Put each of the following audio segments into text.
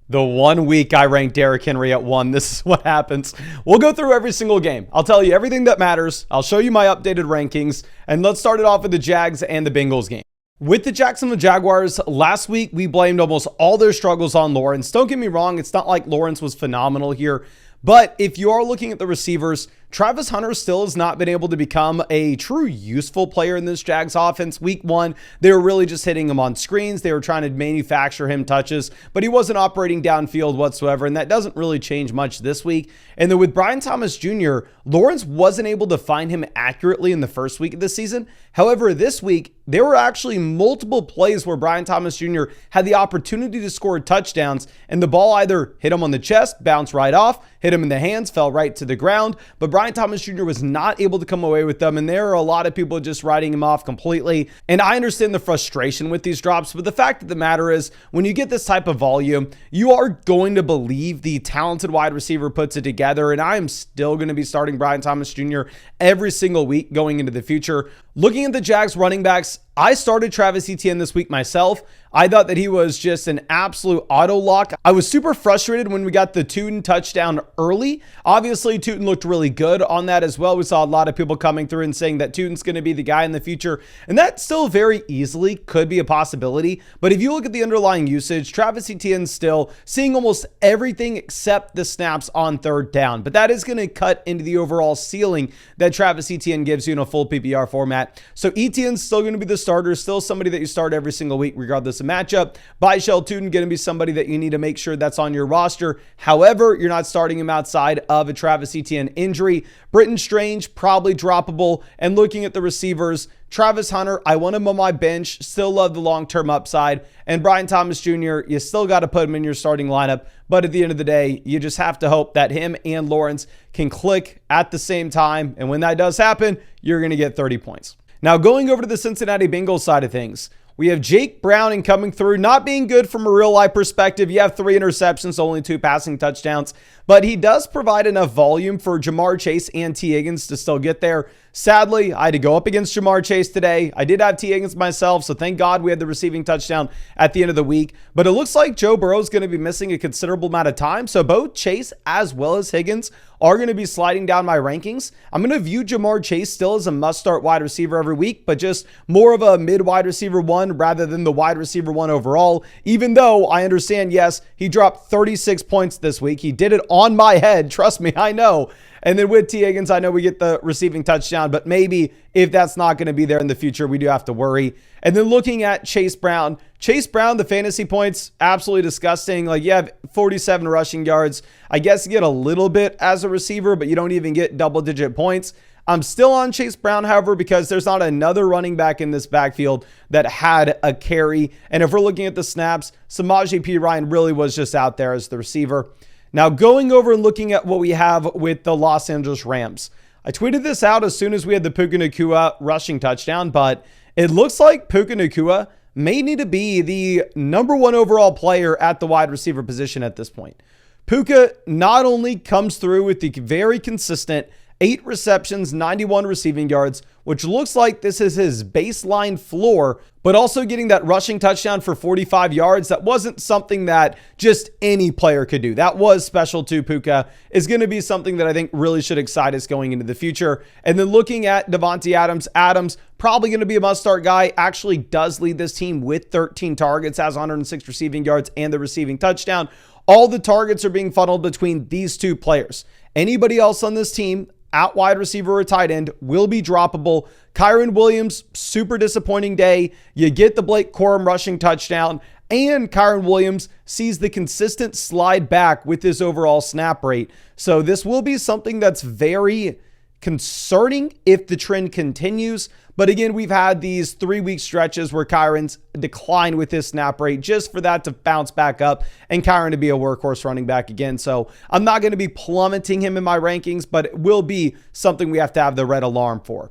The 1 week I ranked Derrick Henry at 1, this is what happens. We'll go through every single game. I'll tell you everything that matters. I'll show you my updated rankings. And let's start it off with the Jags and the Bengals game. With the Jacksonville Jaguars, last week we blamed almost all their struggles on Lawrence. Don't get me wrong, it's not like Lawrence was phenomenal here. But if you are looking at the receivers, Travis Hunter still has not been able to become a true useful player in this Jags offense. Week 1, they were really just hitting him on screens. They were trying to manufacture him touches, but he wasn't operating downfield whatsoever, and that doesn't really change much this week. And then with Brian Thomas Jr., Lawrence wasn't able to find him accurately in the first week of the season. However, this week, there were actually multiple plays where Brian Thomas Jr. had the opportunity to score touchdowns, and the ball either hit him on the chest, bounced right off, hit him in the hands, fell right to the ground, but Brian Thomas Jr. was not able to come away with them, and there are a lot of people just writing him off completely. And I understand the frustration with these drops, but the fact of the matter is, when you get this type of volume, you are going to believe the talented wide receiver puts it together, and I am still going to be starting Brian Thomas Jr. every single week going into the future. Looking at the Jags running backs, I started Travis Etienne this week myself. I thought that he was just an absolute auto lock. I was super frustrated when we got the Tootin touchdown early. Obviously, Tootin looked really good on that as well. We saw a lot of people coming through and saying that Tootin's going to be the guy in the future, and that still very easily could be a possibility. But if you look at the underlying usage, Travis Etienne's still seeing almost everything except the snaps on third down. But that is going to cut into the overall ceiling that Travis Etienne gives you in a full PPR format. So Etienne's still going to be the starter, still somebody that you start every single week regardless of matchup. Byshell Tootin going to be somebody that you need to make sure that's on your roster. However, you're not starting him outside of a Travis Etienne injury. Britton Strange, probably droppable. And looking at the receivers, Travis Hunter, I want him on my bench. Still love the long-term upside. And Brian Thomas Jr., you still got to put him in your starting lineup. But at the end of the day, you just have to hope that him and Lawrence can click at the same time. And when that does happen, you're going to get 30 points. Now, going over to the Cincinnati Bengals side of things, we have Jake Browning coming through, not being good from a real-life perspective. You have 3 interceptions, only 2 passing touchdowns, but he does provide enough volume for Jamar Chase and T. Higgins to still get there. Sadly, I had to go up against Jamar Chase today. I did have T. Higgins myself, so thank God we had the receiving touchdown at the end of the week. But it looks like Joe Burrow is going to be missing a considerable amount of time, so both Chase as well as Higgins are going to be sliding down my rankings. I'm going to view Jamar Chase still as a must-start wide receiver every week, but just more of a mid-wide receiver 1 rather than the wide receiver 1 overall, even though I understand, yes, he dropped 36 points this week. He did it on my head. Trust me, I know. And then with T. Higgins, I know we get the receiving touchdown, but maybe if that's not going to be there in the future, we do have to worry. And then looking at Chase Brown, the fantasy points, absolutely disgusting. Like, you have 47 rushing yards. I guess you get a little bit as a receiver, but you don't even get double-digit points. I'm still on Chase Brown, however, because there's not another running back in this backfield that had a carry. And if we're looking at the snaps, Samaje Perine really was just out there as the receiver. Now, going over and looking at what we have with the Los Angeles Rams. I tweeted this out as soon as we had the Puka Nacua rushing touchdown, but it looks like Puka Nacua may need to be the number 1 overall player at the wide receiver position at this point. Puka not only comes through with the very consistent 8 receptions, 91 receiving yards, which looks like this is his baseline floor, but also getting that rushing touchdown for 45 yards. That wasn't something that just any player could do. That was special to Puka. Is going to be something that I think really should excite us going into the future. And then looking at Devontae Adams, probably going to be a must-start guy, actually does lead this team with 13 targets, has 106 receiving yards and the receiving touchdown. All the targets are being funneled between these 2 players. Anybody else on this team at wide receiver or tight end will be droppable. Kyren Williams, super disappointing day. You get the Blake Corum rushing touchdown, and Kyren Williams sees the consistent slide back with his overall snap rate. So this will be something that's very concerning if the trend continues. But again, we've had these 3-week stretches where Kyren's declined with his snap rate just for that to bounce back up and Kyren to be a workhorse running back again. So I'm not going to be plummeting him in my rankings, but it will be something we have to have the red alarm for.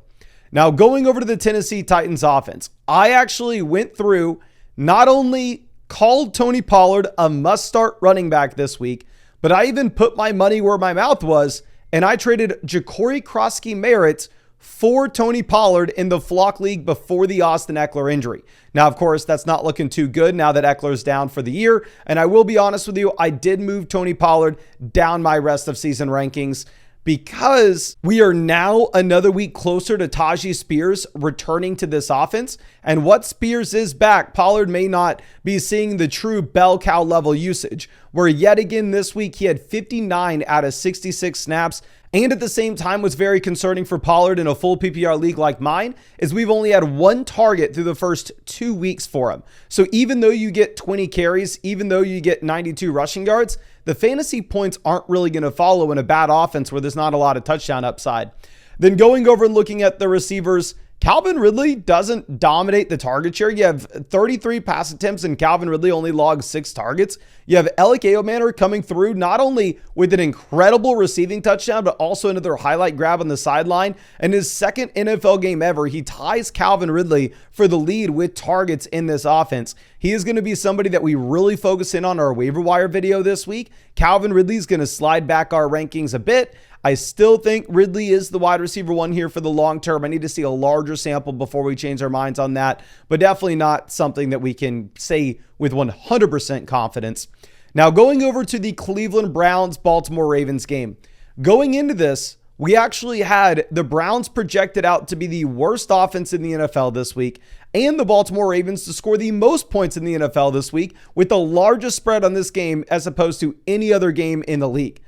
Now, going over to the Tennessee Titans offense, I actually went through, not only called Tony Pollard a must-start running back this week, but I even put my money where my mouth was, and I traded Ja'Cory Krosky-Merritt for Tony Pollard in the Flock League before the Austin Eckler injury. Now, of course, that's not looking too good now that Eckler's down for the year. And I will be honest with you, I did move Tony Pollard down my rest of season rankings because we are now another week closer to Tajee Spears returning to this offense. And what Spears is back, Pollard may not be seeing the true bell cow level usage, where yet again this week he had 59 out of 66 snaps. And at the same time, what's very concerning for Pollard in a full PPR league like mine is we've only had one target through the first 2 weeks for him. So even though you get 20 carries, even though you get 92 rushing yards, the fantasy points aren't really going to follow in a bad offense where there's not a lot of touchdown upside. Then going over and looking at the receivers, Calvin Ridley doesn't dominate the target share. You have 33 pass attempts and Calvin Ridley only logs 6 targets. You have Alec Ayomanor coming through not only with an incredible receiving touchdown, but also another highlight grab on the sideline. And his second NFL game ever, he ties Calvin Ridley for the lead with targets in this offense. He is going to be somebody that we really focus in on our waiver wire video this week. Calvin Ridley is going to slide back our rankings a bit. I still think Ridley is the wide receiver one here for the long term. I need to see a larger sample before we change our minds on that, but definitely not something that we can say with 100% confidence. Now, going over to the Cleveland Browns-Baltimore Ravens game. Going into this, we actually had the Browns projected out to be the worst offense in the NFL this week, and the Baltimore Ravens to score the most points in the NFL this week, with the largest spread on this game as opposed to any other game in the league.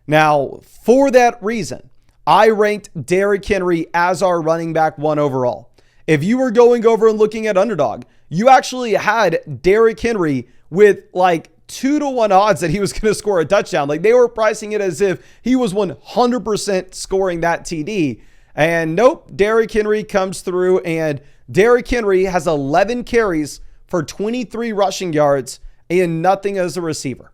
Now, for that reason, I ranked Derrick Henry as our running back 1 overall. If you were going over and looking at Underdog, you actually had Derrick Henry with like 2-to-1 odds that he was going to score a touchdown. Like they were pricing it as if he was 100% scoring that TD. And nope, Derrick Henry comes through, and Derrick Henry has 11 carries for 23 rushing yards and nothing as a receiver.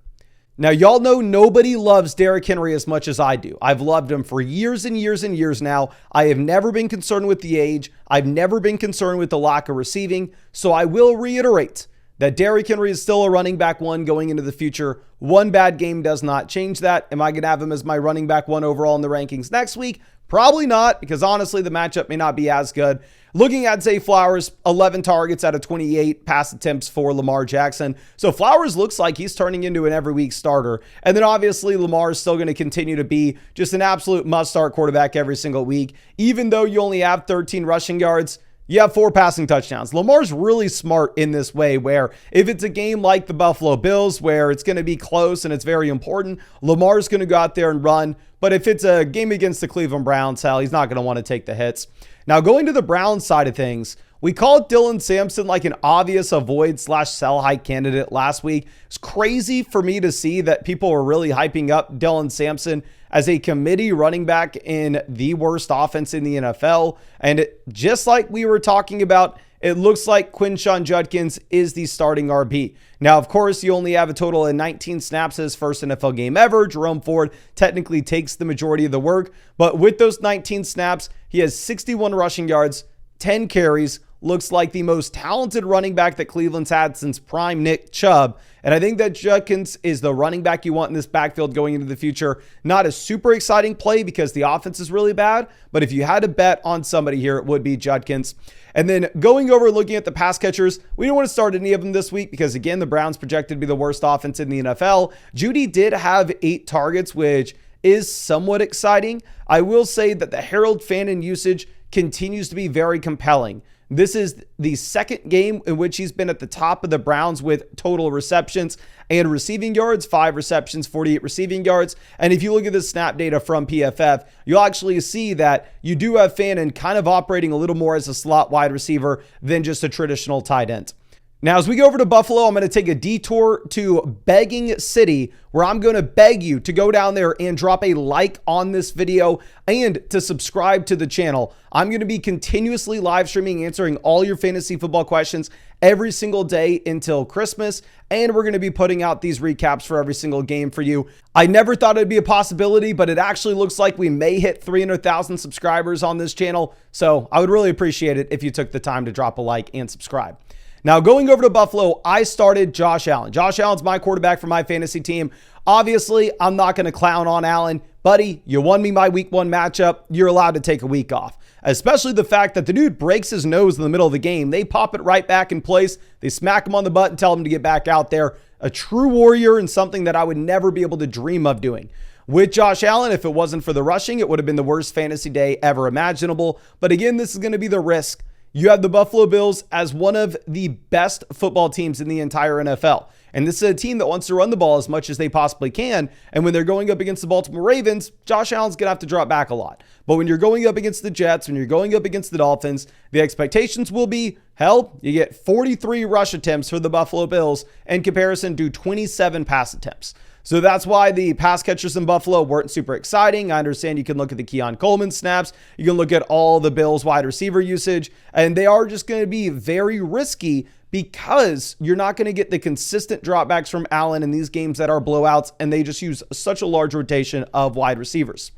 Now, y'all know nobody loves Derrick Henry as much as I do. I've loved him for years and years and years now. I have never been concerned with the age. I've never been concerned with the lack of receiving. So I will reiterate that Derrick Henry is still a running back 1 going into the future. One bad game does not change that. Am I going to have him as my running back 1 overall in the rankings next week? Probably not, because honestly, the matchup may not be as good. Looking at Zay Flowers, 11 targets out of 28 pass attempts for Lamar Jackson. So Flowers looks like he's turning into an every week starter. And then obviously Lamar is still going to continue to be just an absolute must-start quarterback every single week. Even though you only have 13 rushing yards, you have 4 passing touchdowns. Lamar's really smart in this way, where if it's a game like the Buffalo Bills where it's going to be close and it's very important, Lamar's going to go out there and run. But if it's a game against the Cleveland Browns, hell, he's not going to want to take the hits. Now, going to the Browns side of things, we called Dylan Sampson like an obvious avoid/sell high candidate last week. It's crazy for me to see that people were really hyping up Dylan Sampson as a committee running back in the worst offense in the NFL. And just like we were talking about, it looks like Quinshon Judkins is the starting RB. Now, of course, you only have a total of 19 snaps his first NFL game ever. Jerome Ford technically takes the majority of the work. But with those 19 snaps, he has 61 rushing yards, 10 carries, looks like the most talented running back that Cleveland's had since prime Nick Chubb. And I think that Judkins is the running back you want in this backfield going into the future. Not a super exciting play because the offense is really bad, but if you had to bet on somebody here, it would be Judkins. And then going over and looking at the pass catchers, we don't want to start any of them this week because, again, the Browns projected to be the worst offense in the NFL. Judy did have 8 targets, which is somewhat exciting. I will say that the Harold Fannin usage continues to be very compelling. This is the second game in which he's been at the top of the Browns with total receptions and receiving yards, 5 receptions, 48 receiving yards. And if you look at the snap data from PFF, you'll actually see that you do have Fannin kind of operating a little more as a slot wide receiver than just a traditional tight end. Now, as we go over to Buffalo, I'm going to take a detour to Begging City, where I'm going to beg you to go down there and drop a like on this video and to subscribe to the channel. I'm going to be continuously live streaming, answering all your fantasy football questions every single day until Christmas, and we're going to be putting out these recaps for every single game for you. I never thought it'd be a possibility, but it actually looks like we may hit 300,000 subscribers on this channel, so I would really appreciate it if you took the time to drop a like and subscribe. Now, going over to Buffalo, I started Josh Allen. Josh Allen's my quarterback for my fantasy team. Obviously, I'm not going to clown on Allen, buddy, you won me my week 1 matchup. You're allowed to take a week off. Especially the fact that the dude breaks his nose in the middle of the game. They pop it right back in place. They smack him on the butt and tell him to get back out there. A true warrior, and something that I would never be able to dream of doing. With Josh Allen, if it wasn't for the rushing, it would have been the worst fantasy day ever imaginable. But again, this is going to be the risk. You have the Buffalo Bills as one of the best football teams in the entire NFL. And this is a team that wants to run the ball as much as they possibly can. And when they're going up against the Baltimore Ravens, Josh Allen's going to have to drop back a lot. But when you're going up against the Jets, when you're going up against the Dolphins, the expectations will be, hell, you get 43 rush attempts for the Buffalo Bills in comparison to 27 pass attempts. So that's why the pass catchers in Buffalo weren't super exciting. I understand you can look at the Keon Coleman snaps. You can look at all the Bills wide receiver usage, and they are just going to be very risky because you're not going to get the consistent dropbacks from Allen in these games that are blowouts, and they just use such a large rotation of wide receivers.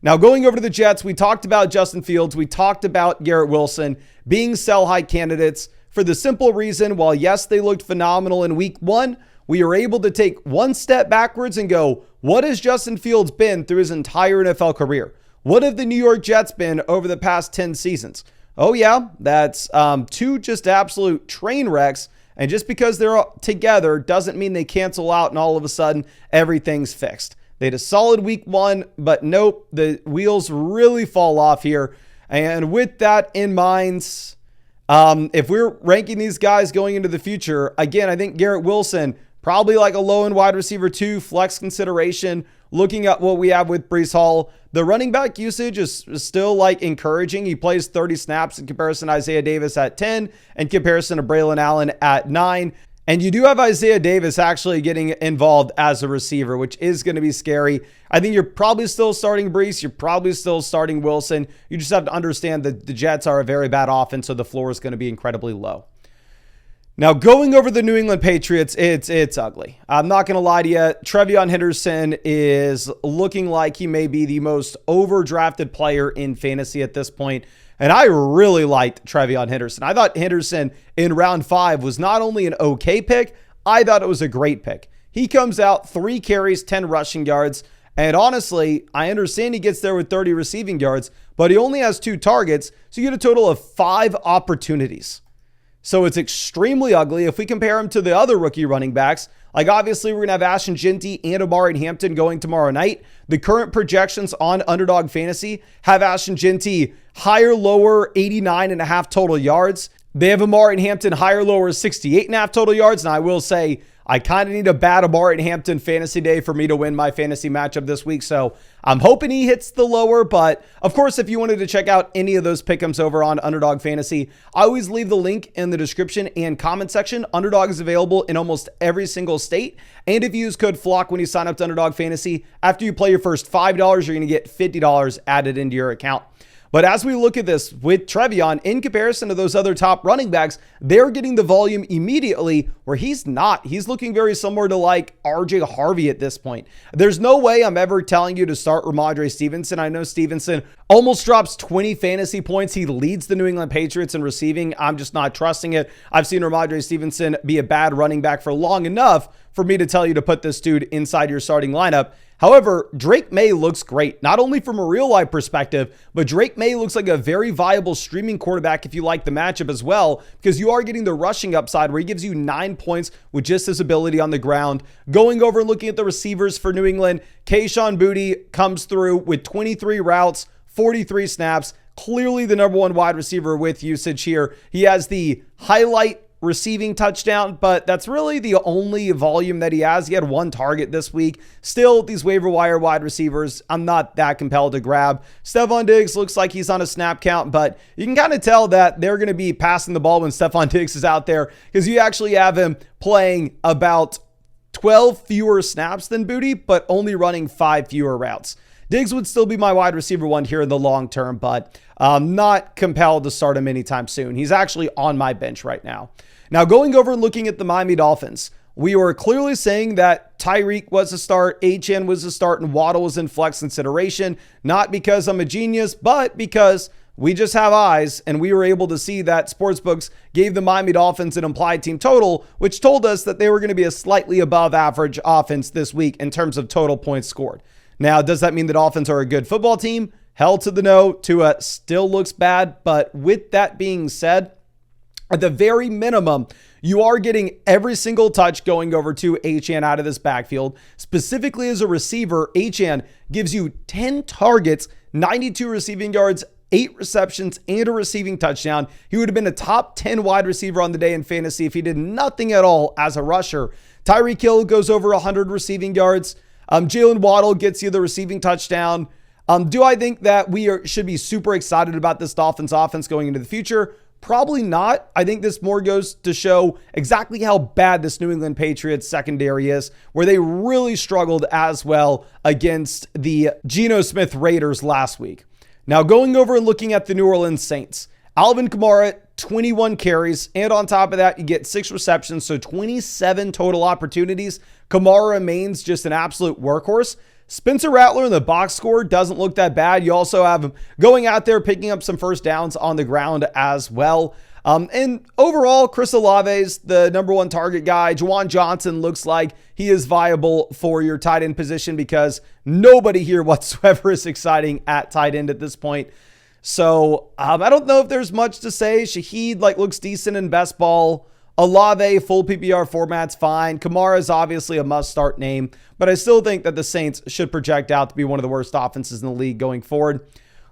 Now, going over to the Jets, we talked about Justin Fields. We talked about Garrett Wilson being sell-high candidates for the simple reason, while yes, they looked phenomenal in week 1, we are able to take one step backwards and go, what has Justin Fields been through his entire NFL career? What have the New York Jets been over the past 10 seasons? Oh yeah, that's 2 just absolute train wrecks. And just because they're together doesn't mean they cancel out and all of a sudden everything's fixed. They had a solid week 1, but nope, the wheels really fall off here. And with that in mind, if we're ranking these guys going into the future, again, I think Garrett Wilson, probably like a low-end wide receiver 2, flex consideration. Looking at what we have with Breece Hall, the running back usage is still like encouraging. He plays 30 snaps in comparison to Isaiah Davis at 10, in comparison to Braylon Allen at 9. And you do have Isaiah Davis actually getting involved as a receiver, which is going to be scary. I think you're probably still starting Breece. You're probably still starting Wilson. You just have to understand that the Jets are a very bad offense, so the floor is going to be incredibly low. Now, going over the New England Patriots, it's ugly. I'm not going to lie to you. Trevion Henderson is looking like he may be the most overdrafted player in fantasy at this point. And I really liked Trevion Henderson. I thought Henderson in round 5 was not only an okay pick, I thought it was a great pick. He comes out 3 carries, 10 rushing yards. And honestly, I understand he gets there with 30 receiving yards, but he only has 2 targets. So you get a total of 5 opportunities. So it's extremely ugly. If we compare him to the other rookie running backs, like obviously we're going to have Ashton Jeanty and Amari Hampton going tomorrow night. The current projections on Underdog Fantasy have Ashton Jeanty higher, lower, 89.5 total yards. They have Amari Hampton higher, lower, 68.5 total yards. And I will say, I kind of need a bad Amari Hampton fantasy day for me to win my fantasy matchup this week. So I'm hoping he hits the lower. But of course, if you wanted to check out any of those pick'ems over on Underdog Fantasy, I always leave the link in the description and comment section. Underdog is available in almost every single state. And if you use code FLOCK when you sign up to Underdog Fantasy, after you play your first $5, you're going to get $50 added into your account. But as we look at this with Trevion, in comparison to those other top running backs, they're getting the volume immediately where he's not. He's looking very similar to like RJ Harvey at this point. There's no way I'm ever telling you to start Ramondre Stevenson. I know Stevenson almost drops 20 fantasy points. He leads the New England Patriots in receiving. I'm just not trusting it. I've seen Ramondre Stevenson be a bad running back for long enough for me to tell you to put this dude inside your starting lineup. However, Drake May looks great, not only from a real-life perspective, but Drake May looks like a very viable streaming quarterback if you like the matchup as well, because you are getting the rushing upside where he gives you 9 points with just his ability on the ground. Going over and looking at the receivers for New England, Kayshon Boutte comes through with 23 routes, 43 snaps, clearly the number 1 wide receiver with usage here. He has the highlight receiving touchdown, but that's really the only volume that he has. He had 1 target this week. Still, these waiver wire wide receivers, I'm not that compelled to grab. Stephon Diggs looks like he's on a snap count, but you can kind of tell that they're going to be passing the ball when Stephon Diggs is out there, because you actually have him playing about 12 fewer snaps than Boutte, but only running 5 fewer routes. Diggs would still be my wide receiver 1 here in the long term, but I'm not compelled to start him anytime soon. He's actually on my bench right now. Now, going over and looking at the Miami Dolphins, we were clearly saying that Tyreek was a start, HN was a start, and Waddle was in flex consideration, not because I'm a genius, but because we just have eyes, and we were able to see that sportsbooks gave the Miami Dolphins an implied team total, which told us that they were going to be a slightly above average offense this week in terms of total points scored. Now, does that mean the Dolphins are a good football team? Hell to the no. Tua still looks bad. But with that being said, at the very minimum, you are getting every single touch going over to Achane out of this backfield. Specifically as a receiver, Achane gives you 10 targets, 92 receiving yards, 8 receptions, and a receiving touchdown. He would have been a top 10 wide receiver on the day in fantasy if he did nothing at all as a rusher. Tyreek Hill goes over 100 receiving yards. Jalen Waddle gets you the receiving touchdown. Do I think that we should be super excited about this Dolphins offense going into the future? Probably not. I think this more goes to show exactly how bad this New England Patriots secondary is, where they really struggled as well against the Geno Smith Raiders last week. Now, going over and looking at the New Orleans Saints, Alvin Kamara, 21 carries, and on top of that, you get 6 receptions, so 27 total opportunities. Kamara remains just an absolute workhorse. Spencer Rattler in the box score doesn't look that bad. You also have him going out there, picking up some first downs on the ground as well. And overall, Chris Olave's the number 1 target guy. Juwan Johnson looks like he is viable for your tight end position because nobody here whatsoever is exciting at tight end at this point. So I don't know if there's much to say. Shaheed looks decent in best ball. Olave, full PPR format's fine. Kamara is obviously a must-start name, but I still think that the Saints should project out to be one of the worst offenses in the league going forward.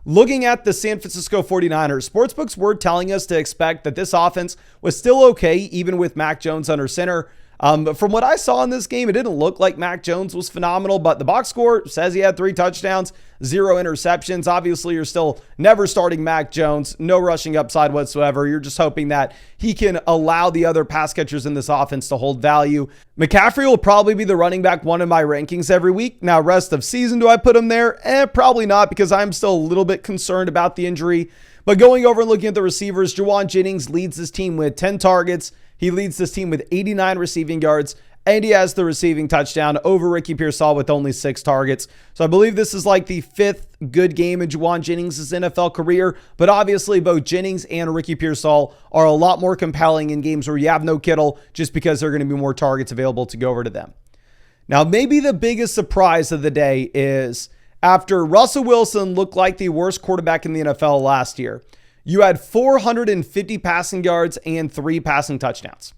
Looking at the San Francisco 49ers, sportsbooks were telling us to expect that this offense was still okay, even with Mac Jones under center. But from what I saw in this game, it didn't look like Mac Jones was phenomenal, but the box score says he had 3 touchdowns, 0 interceptions. Obviously, you're still never starting Mac Jones, no rushing upside whatsoever. You're just hoping that he can allow the other pass catchers in this offense to hold value. McCaffrey will probably be the running back 1 in my rankings every week. Now, rest of season, do I put him there? Probably not, because I'm still a little bit concerned about the injury. But going over and looking at the receivers, Juwan Jennings leads this team with 10 targets. He leads this team with 89 receiving yards, and he has the receiving touchdown over Ricky Pearsall with only 6 targets. So I believe this is like the 5th good game in Juwan Jennings' NFL career, but obviously both Jennings and Ricky Pearsall are a lot more compelling in games where you have no Kittle, just because there are going to be more targets available to go over to them. Now, maybe the biggest surprise of the day is after Russell Wilson looked like the worst quarterback in the NFL last year, you had 450 passing yards and 3 passing touchdowns.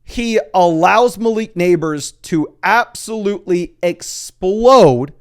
He allows Malik Nabers to absolutely explode.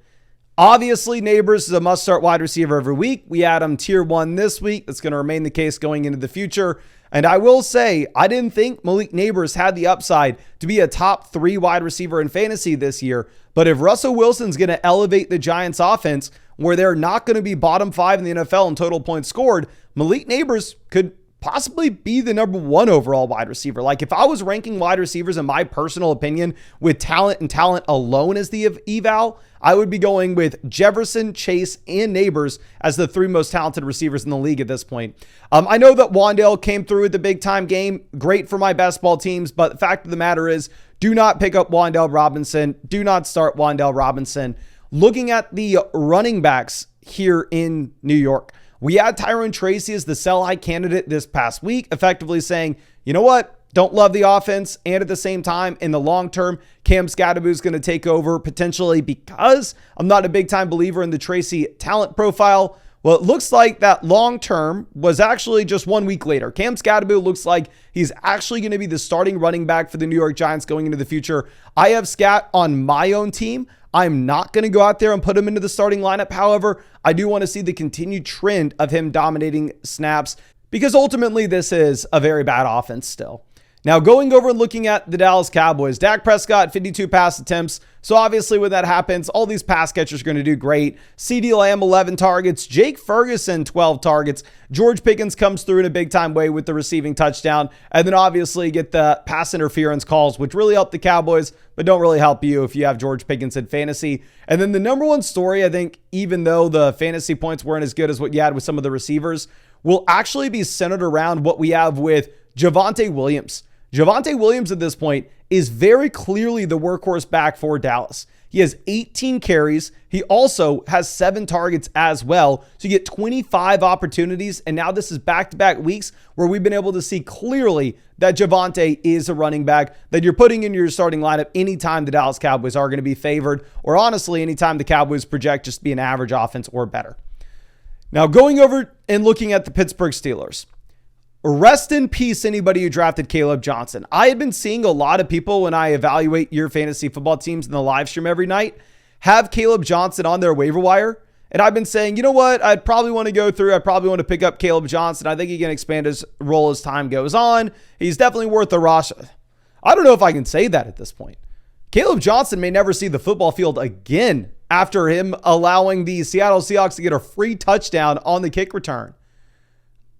Obviously, Nabers is a must-start wide receiver every week. We had him tier 1 this week. That's going to remain the case going into the future. And I will say, I didn't think Malik Nabers had the upside to be a top 3 wide receiver in fantasy this year. But if Russell Wilson's going to elevate the Giants offense, where they're not going to be bottom 5 in the NFL in total points scored, Malik Nabers could possibly be the number 1 overall wide receiver. Like, if I was ranking wide receivers, in my personal opinion, with talent and talent alone as the eval, I would be going with Jefferson, Chase, and Nabers as the 3 most talented receivers in the league at this point. I know that Wan'Dale came through with the big time game. Great for my best ball teams, but the fact of the matter is, do not pick up Wan'Dale Robinson. Do not start Wan'Dale Robinson. Looking at the running backs here in New York, we had Tyrone Tracy as the sell-high candidate this past week, effectively saying, you know what? Don't love the offense. And at the same time, in the long term, Cam Skadaboo is going to take over potentially, because I'm not a big time believer in the Tracy talent profile. Well, it looks like that long term was actually just 1 week later. Cam Skadaboo looks like he's actually going to be the starting running back for the New York Giants going into the future. I have Scat on my own team. I'm not going to go out there and put him into the starting lineup. However, I do want to see the continued trend of him dominating snaps, because ultimately this is a very bad offense still. Now, going over and looking at the Dallas Cowboys, Dak Prescott, 52 pass attempts. So obviously when that happens, all these pass catchers are going to do great. CeeDee Lamb, 11 targets. Jake Ferguson, 12 targets. George Pickens comes through in a big time way with the receiving touchdown. And then obviously get the pass interference calls, which really help the Cowboys, but don't really help you if you have George Pickens in fantasy. And then the number 1 story, I think, even though the fantasy points weren't as good as what you had with some of the receivers, will actually be centered around what we have with Javonte Williams. Javonte Williams at this point is very clearly the workhorse back for Dallas. He has 18 carries. He also has 7 targets as well. So you get 25 opportunities. And now this is back-to-back weeks where we've been able to see clearly that Javonte is a running back that you're putting in your starting lineup anytime the Dallas Cowboys are going to be favored, or honestly, anytime the Cowboys project just to be an average offense or better. Now, going over and looking at the Pittsburgh Steelers. Rest in peace, anybody who drafted Caleb Johnson. I had been seeing a lot of people when I evaluate your fantasy football teams in the live stream every night have Caleb Johnson on their waiver wire. And I've been saying, you know what? I'd probably want to go through. I probably want to pick up Caleb Johnson. I think he can expand his role as time goes on. He's definitely worth the roster. I don't know if I can say that at this point. Caleb Johnson may never see the football field again after him allowing the Seattle Seahawks to get a free touchdown on the kick return.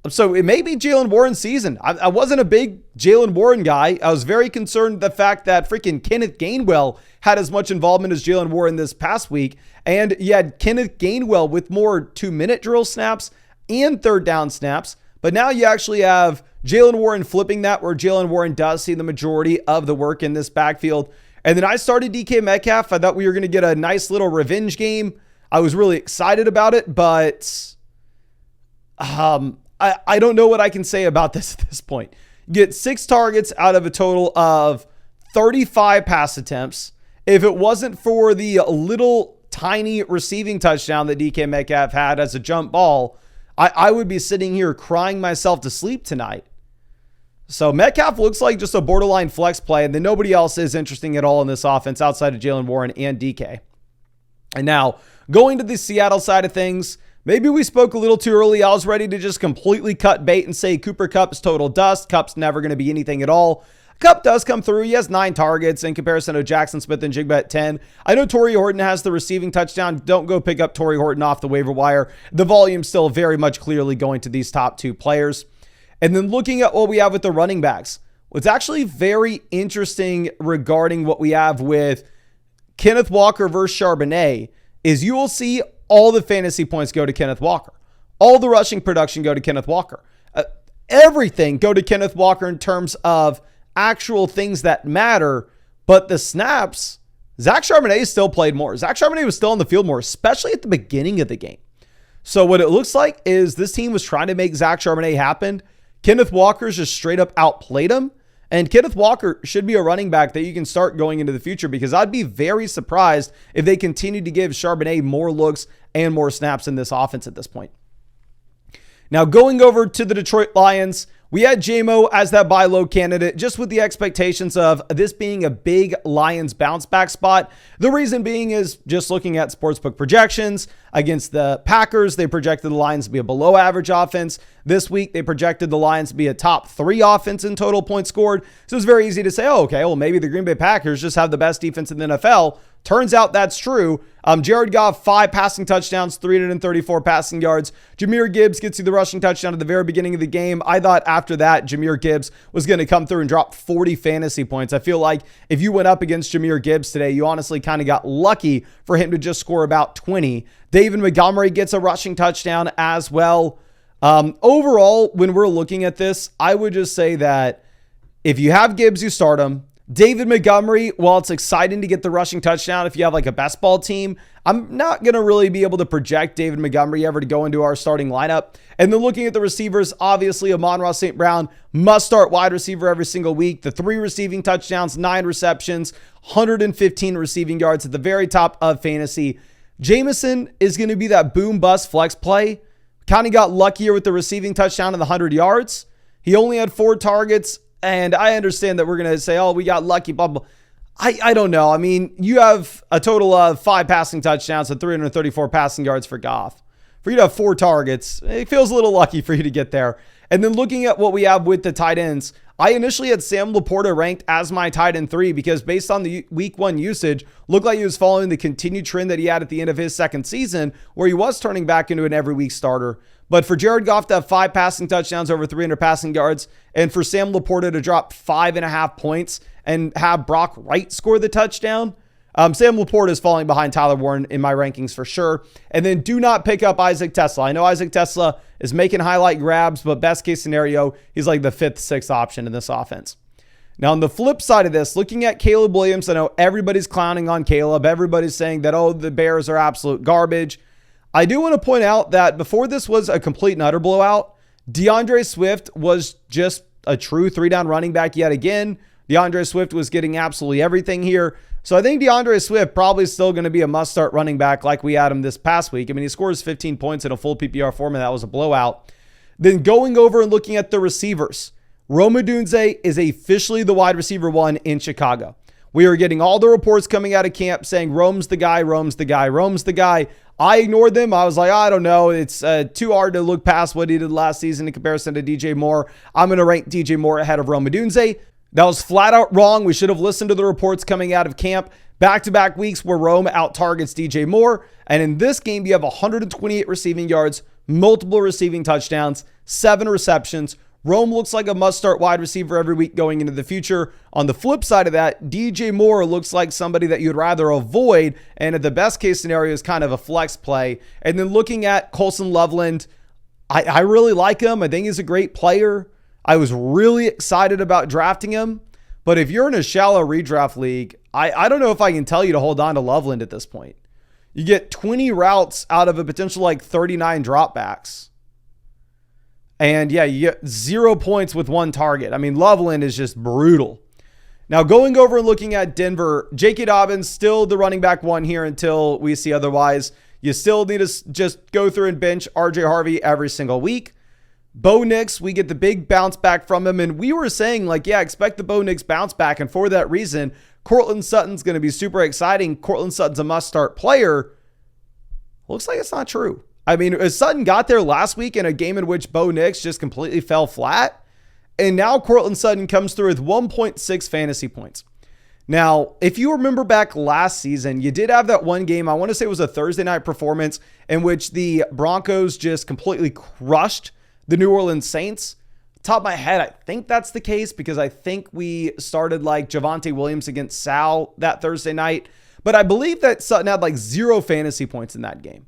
So it may be Jaylen Warren's season. I wasn't a big Jaylen Warren guy. I was very concerned the fact that freaking Kenneth Gainwell had as much involvement as Jaylen Warren this past week. And you had Kenneth Gainwell with more 2-minute drill snaps and third down snaps. But now you actually have Jaylen Warren flipping that, where Jaylen Warren does see the majority of the work in this backfield. And then I started DK Metcalf. I thought we were going to get a nice little revenge game. I was really excited about it, but I don't know what I can say about this at this point. You get 6 targets out of a total of 35 pass attempts. If it wasn't for the little tiny receiving touchdown that DK Metcalf had as a jump ball, I would be sitting here crying myself to sleep tonight. So Metcalf looks like just a borderline flex play, and then nobody else is interesting at all in this offense outside of Jaylen Warren and DK. And now, going to the Seattle side of things, maybe we spoke a little too early. I was ready to just completely cut bait and say Cooper Kupp is total dust. Kupp's never going to be anything at all. Kupp does come through. He has 9 targets in comparison to Jackson Smith and Jigba at 10. I know Torrey Horton has the receiving touchdown. Don't go pick up Torrey Horton off the waiver wire. The volume's still very much clearly going to these top 2 players. And then looking at what we have with the running backs, what's actually very interesting regarding what we have with Kenneth Walker versus Charbonnet is you will see all the fantasy points go to Kenneth Walker. All the rushing production go to Kenneth Walker. Everything go to Kenneth Walker in terms of actual things that matter, but the snaps, Zach Charbonnet still played more. Zach Charbonnet was still on the field more, especially at the beginning of the game. So what it looks like is this team was trying to make Zach Charbonnet happen. Kenneth Walker's just straight up outplayed him. And Kenneth Walker should be a running back that you can start going into the future, because I'd be very surprised if they continue to give Charbonnet more looks and more snaps in this offense at this point. Now, going over to the Detroit Lions, we had JMO as that buy low candidate, just with the expectations of this being a big Lions bounce back spot. The reason being is just looking at sportsbook projections against the Packers. They projected the Lions to be a below average offense. This week, they projected the Lions to be a top 3 offense in total points scored. So it's very easy to say, oh, okay, well, maybe the Green Bay Packers just have the best defense in the NFL. Turns out that's true. Jared Goff, 5 passing touchdowns, 334 passing yards. Jahmyr Gibbs gets you the rushing touchdown at the very beginning of the game. I thought after that, Jahmyr Gibbs was going to come through and drop 40 fantasy points. I feel like if you went up against Jahmyr Gibbs today, you honestly kind of got lucky for him to just score about 20. David Montgomery gets a rushing touchdown as well. Overall, when we're looking at this, I would just say that if you have Gibbs, you start him. David Montgomery, while it's exciting to get the rushing touchdown if you have like a best ball team, I'm not going to really be able to project David Montgomery ever to go into our starting lineup. And then looking at the receivers, obviously Amon-Ra St. Brown must start wide receiver every single week. The 3 receiving touchdowns, 9 receptions, 115 receiving yards at the very top of fantasy. Jameson is going to be that boom bust flex play. Kind of got luckier with the receiving touchdown and the 100 yards. He only had 4 targets. And I understand that we're going to say, oh, we got lucky, blah, blah. I don't know. I mean, you have a total of 5 passing touchdowns and 334 passing yards for Goff. For you to have 4 targets, it feels a little lucky for you to get there. And then looking at what we have with the tight ends, I initially had Sam Laporta ranked as my tight end 3 because based on the week 1 usage, looked like he was following the continued trend that he had at the end of his second season, where he was turning back into an every week starter. But for Jared Goff to have 5 passing touchdowns, over 300 passing yards, and for Sam Laporta to drop 5.5 points and have Brock Wright score the touchdown, Sam Laporta is falling behind Tyler Warren in my rankings for sure. And then do not pick up Isaac Tesla. I know Isaac Tesla is making highlight grabs, but best case scenario, he's like the 5th, 6th option in this offense. Now, on the flip side of this, looking at Caleb Williams, I know everybody's clowning on Caleb. Everybody's saying that, oh, the Bears are absolute garbage. I do want to point out that before this was a complete and utter blowout, DeAndre Swift was just a true 3-down running back yet again. DeAndre Swift was getting absolutely everything here. So I think DeAndre Swift probably still going to be a must-start running back like we had him this past week. I mean, he scores 15 points in a full PPR format. That was a blowout. Then going over and looking at the receivers, Rome Odunze is officially the wide receiver 1 in Chicago. We are getting all the reports coming out of camp saying Rome's the guy, Rome's the guy, Rome's the guy. I ignored them. I was like, I don't know. It's too hard to look past what he did last season in comparison to DJ Moore. I'm going to rank DJ Moore ahead of Rome Odunze. That was flat out wrong. We should have listened to the reports coming out of camp. Back-to-back weeks where Rome out-targets DJ Moore. And in this game, you have 128 receiving yards, multiple receiving touchdowns, 7 receptions. Rome looks like a must-start wide receiver every week going into the future. On the flip side of that, DJ Moore looks like somebody that you'd rather avoid, and at the best-case scenario is kind of a flex play. And then looking at Colson Loveland, I really like him. I think he's a great player. I was really excited about drafting him. But if you're in a shallow redraft league, I don't know if I can tell you to hold on to Loveland at this point. You get 20 routes out of a potential like 39 dropbacks. And yeah, you get 0 points with 1 target. I mean, Loveland is just brutal. Now, going over and looking at Denver, J.K. Dobbins still the running back 1 here until we see otherwise. You still need to just go through and bench R.J. Harvey every single week. Bo Nix, we get the big bounce back from him. And we were saying, like, yeah, expect the Bo Nix bounce back. And for that reason, Courtland Sutton's going to be super exciting. Courtland Sutton's a must-start player. Looks like it's not true. I mean, Sutton got there last week in a game in which Bo Nix just completely fell flat. And now Courtland Sutton comes through with 1.6 fantasy points. Now, if you remember back last season, you did have that one game, I want to say it was a Thursday night performance, in which the Broncos just completely crushed the New Orleans Saints. Top of my head, I think that's the case because I think we started like Javonte Williams against Sal that Thursday night. But I believe that Sutton had like 0 fantasy points in that game.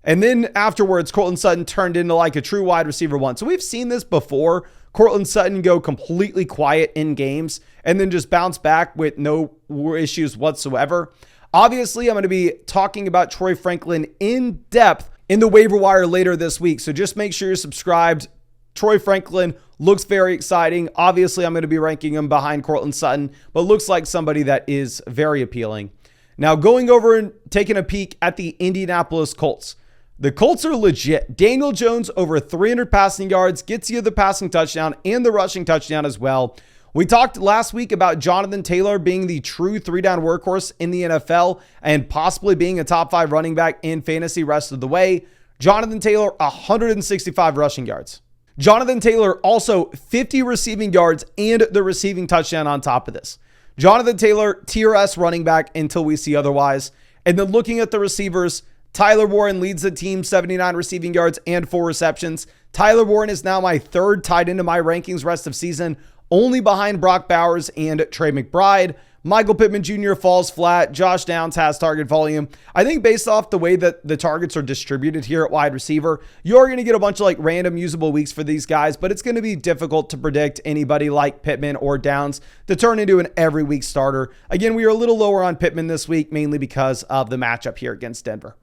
And then afterwards, Courtland Sutton turned into like a true wide receiver 1. So we've seen this before. Courtland Sutton go completely quiet in games and then just bounce back with no issues whatsoever. Obviously, I'm going to be talking about Troy Franklin in depth in the waiver wire later this week. So just make sure you're subscribed. Troy Franklin looks very exciting. Obviously, I'm going to be ranking him behind Courtland Sutton, but looks like somebody that is very appealing. Now, going over and taking a peek at the Indianapolis Colts. The Colts are legit. Daniel Jones over 300 passing yards, gets you the passing touchdown and the rushing touchdown as well. We talked last week about Jonathan Taylor being the true 3-down workhorse in the NFL and possibly being a top 5 running back in fantasy rest of the way. Jonathan Taylor, 165 rushing yards. Jonathan Taylor also 50 receiving yards and the receiving touchdown on top of this. Jonathan Taylor, tier S running back until we see otherwise. And then looking at the receivers, Tyler Warren leads the team, 79 receiving yards and 4 receptions. Tyler Warren is now my 3rd tied into my rankings rest of season, only behind Brock Bowers and Trey McBride. Michael Pittman Jr. falls flat. Josh Downs has target volume. I think based off the way that the targets are distributed here at wide receiver, you're going to get a bunch of like random usable weeks for these guys, but it's going to be difficult to predict anybody like Pittman or Downs to turn into an every week starter. Again, we are a little lower on Pittman this week, mainly because of the matchup here against Denver.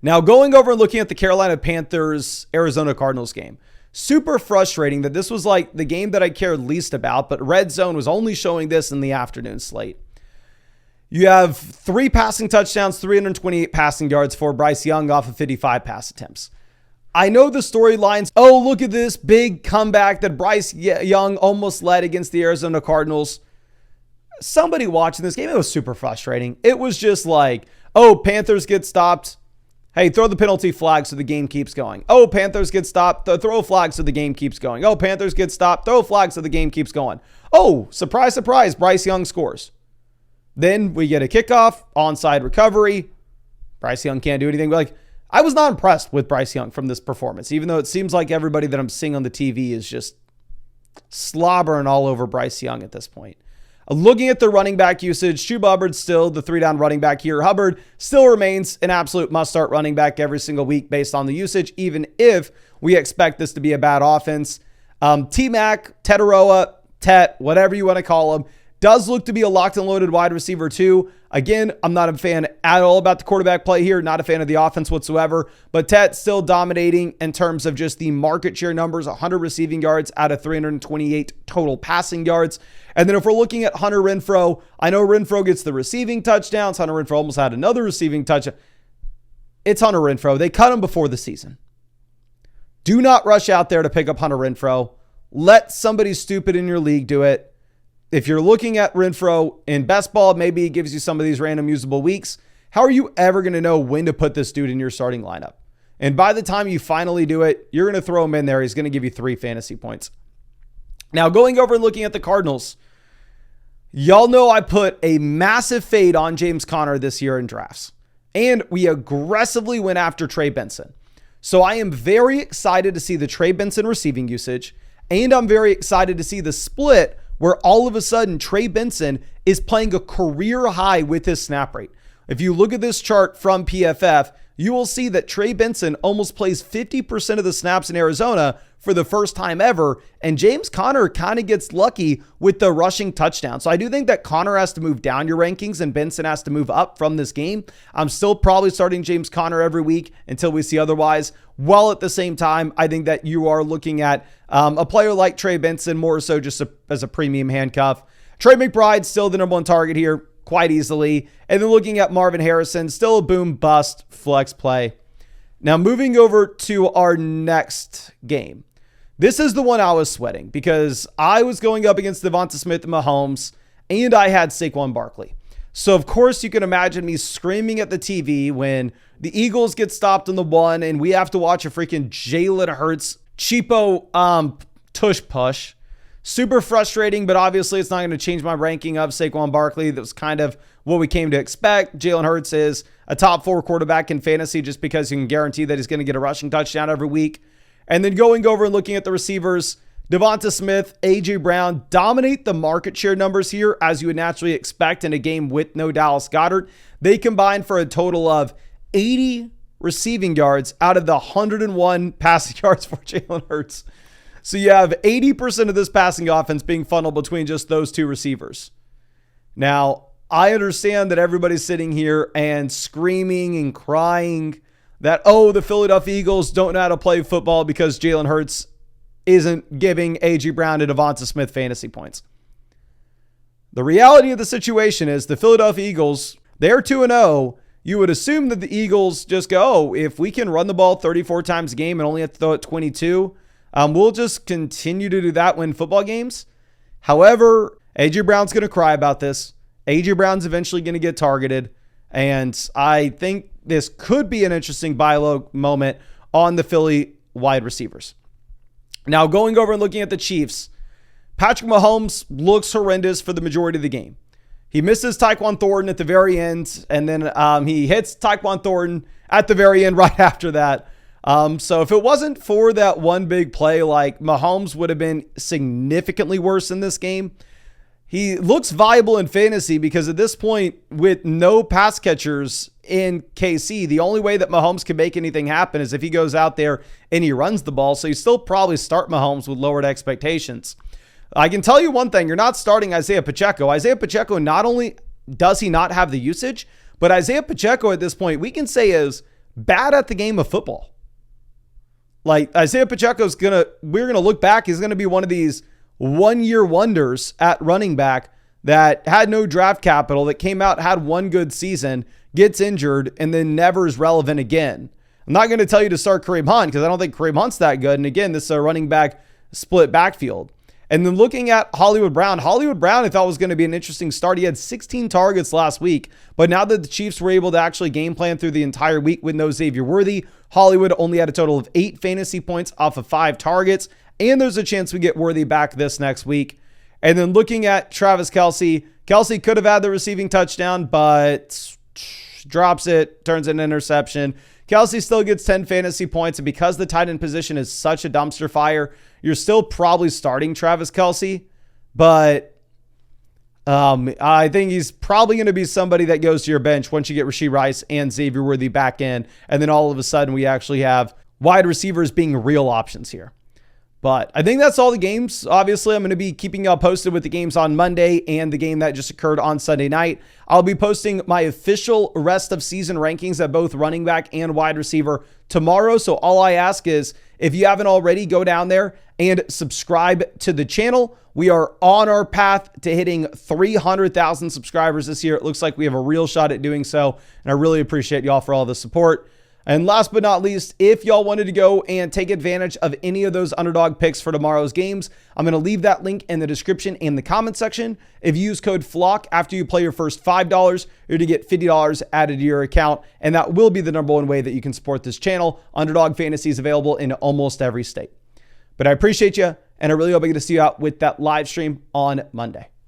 Now, going over and looking at the Carolina Panthers Arizona Cardinals game. Super frustrating that this was like the game that I cared least about, but Red Zone was only showing this in the afternoon slate. You have 3 passing touchdowns, 328 passing yards for Bryce Young off of 55 pass attempts. I know the storylines. Oh, look at this big comeback that Bryce Young almost led against the Arizona Cardinals. Somebody watching this game, it was super frustrating. It was just like, oh, Panthers get stopped. Hey, throw the penalty flag so the game keeps going. Oh, Panthers get stopped. Throw a flag so the game keeps going. Oh, Panthers get stopped. Throw a flag so the game keeps going. Oh, surprise, surprise, Bryce Young scores. Then we get a kickoff, onside recovery. Bryce Young can't do anything. Like, I was not impressed with Bryce Young from this performance, even though it seems like everybody that I'm seeing on the TV is just slobbering all over Bryce Young at this point. Looking at the running back usage, Chuba Hubbard's still the 3-down running back here. Hubbard still remains an absolute must-start running back every single week based on the usage, even if we expect this to be a bad offense. T-Mac, Tetaroa, Tet, whatever you want to call him, does look to be a locked and loaded wide receiver too. Again, I'm not a fan at all about the quarterback play here. Not a fan of the offense whatsoever. But Tet still dominating in terms of just the market share numbers. 100 receiving yards out of 328 total passing yards. And then if we're looking at Hunter Renfrow, I know Renfrow gets the receiving touchdowns. Hunter Renfrow almost had another receiving touchdown. It's Hunter Renfrow. They cut him before the season. Do not rush out there to pick up Hunter Renfrow. Let somebody stupid in your league do it. If you're looking at Renfrow in best ball, maybe he gives you some of these random usable weeks. How are you ever going to know when to put this dude in your starting lineup? And by the time you finally do it, you're going to throw him in there. He's going to give you 3 fantasy points. Now, going over and looking at the Cardinals, y'all know I put a massive fade on James Conner this year in drafts. And we aggressively went after Trey Benson. So I am very excited to see the Trey Benson receiving usage. And I'm very excited to see the split where all of a sudden Trey Benson is playing a career high with his snap rate. If you look at this chart from PFF, you will see that Trey Benson almost plays 50% of the snaps in Arizona for the first time ever. And James Conner kind of gets lucky with the rushing touchdown. So I do think that Conner has to move down your rankings and Benson has to move up from this game. I'm still probably starting James Conner every week until we see otherwise. While at the same time, I think that you are looking at a player like Trey Benson more so just as a premium handcuff. Trey McBride still the number 1 target here quite easily. And then looking at Marvin Harrison, still a boom bust flex play. Now moving over to our next game. This is the one I was sweating because I was going up against Devonta Smith and Mahomes, and I had Saquon Barkley. So, of course, you can imagine me screaming at the TV when the Eagles get stopped on the 1 and we have to watch a freaking Jalen Hurts cheapo tush push. Super frustrating, but obviously it's not going to change my ranking of Saquon Barkley. That was kind of what we came to expect. Jalen Hurts is a top 4 quarterback in fantasy just because you can guarantee that he's going to get a rushing touchdown every week. And then going over and looking at the receivers, Devonta Smith, A.J. Brown dominate the market share numbers here as you would naturally expect in a game with no Dallas Goedert. They combined for a total of 80 receiving yards out of the 101 passing yards for Jalen Hurts. So you have 80% of this passing offense being funneled between just those 2 receivers. Now, I understand that everybody's sitting here and screaming and crying that, oh, the Philadelphia Eagles don't know how to play football because Jalen Hurts isn't giving A.J. Brown and Devonta Smith fantasy points. The reality of the situation is the Philadelphia Eagles, they're 2-0. You would assume that the Eagles just go, oh, if we can run the ball 34 times a game and only have to throw it 22, we'll just continue to do that, win football games. However, A.J. Brown's going to cry about this. A.J. Brown's eventually going to get targeted. And I think this could be an interesting buy low moment on the Philly wide receivers. Now, going over and looking at the Chiefs, Patrick Mahomes looks horrendous for the majority of the game. He misses Tyquan Thornton at the very end, and then he hits Tyquan Thornton at the very end right after that. So if it wasn't for that one big play, like Mahomes would have been significantly worse in this game. He looks viable in fantasy because at this point, with no pass catchers in KC, the only way that Mahomes can make anything happen is if he goes out there and he runs the ball. So you still probably start Mahomes with lowered expectations. I can tell you one thing, you're not starting Isaiah Pacheco. Isaiah Pacheco, not only does he not have the usage, but Isaiah Pacheco at this point, we can say is bad at the game of football. Like Isaiah Pacheco's we're going to look back, he's going to be one of these one-year wonders at running back that had no draft capital, that came out, had one good season, gets injured, and then never is relevant again. I'm not going to tell you to start Kareem Hunt because I don't think Kareem Hunt's that good. And again, this is a running back split backfield. And then looking at Hollywood Brown I thought was going to be an interesting start. He had 16 targets last week, but now that the Chiefs were able to actually game plan through the entire week with no Xavier Worthy, Hollywood only had a total of 8 fantasy points off of 5 targets. And there's a chance we get Worthy back this next week. And then looking at Travis Kelce could have had the receiving touchdown, but drops it, turns an interception. Kelce still gets 10 fantasy points. And because the tight end position is such a dumpster fire, you're still probably starting Travis Kelce. But I think he's probably going to be somebody that goes to your bench once you get Rashee Rice and Xavier Worthy back in. And then all of a sudden we actually have wide receivers being real options here. But I think that's all the games. Obviously, I'm going to be keeping y'all posted with the games on Monday and the game that just occurred on Sunday night. I'll be posting my official rest of season rankings at both running back and wide receiver tomorrow. So all I ask is, if you haven't already, go down there and subscribe to the channel. We are on our path to hitting 300,000 subscribers this year. It looks like we have a real shot at doing so, and I really appreciate y'all for all the support. And last but not least, if y'all wanted to go and take advantage of any of those underdog picks for tomorrow's games, I'm going to leave that link in the description and the comment section. If you use code FLOCK after you play your first $5, you're to get $50 added to your account. And that will be the number one way that you can support this channel. Underdog Fantasy is available in almost every state. But I appreciate you, and I really hope I get to see you out with that live stream on Monday.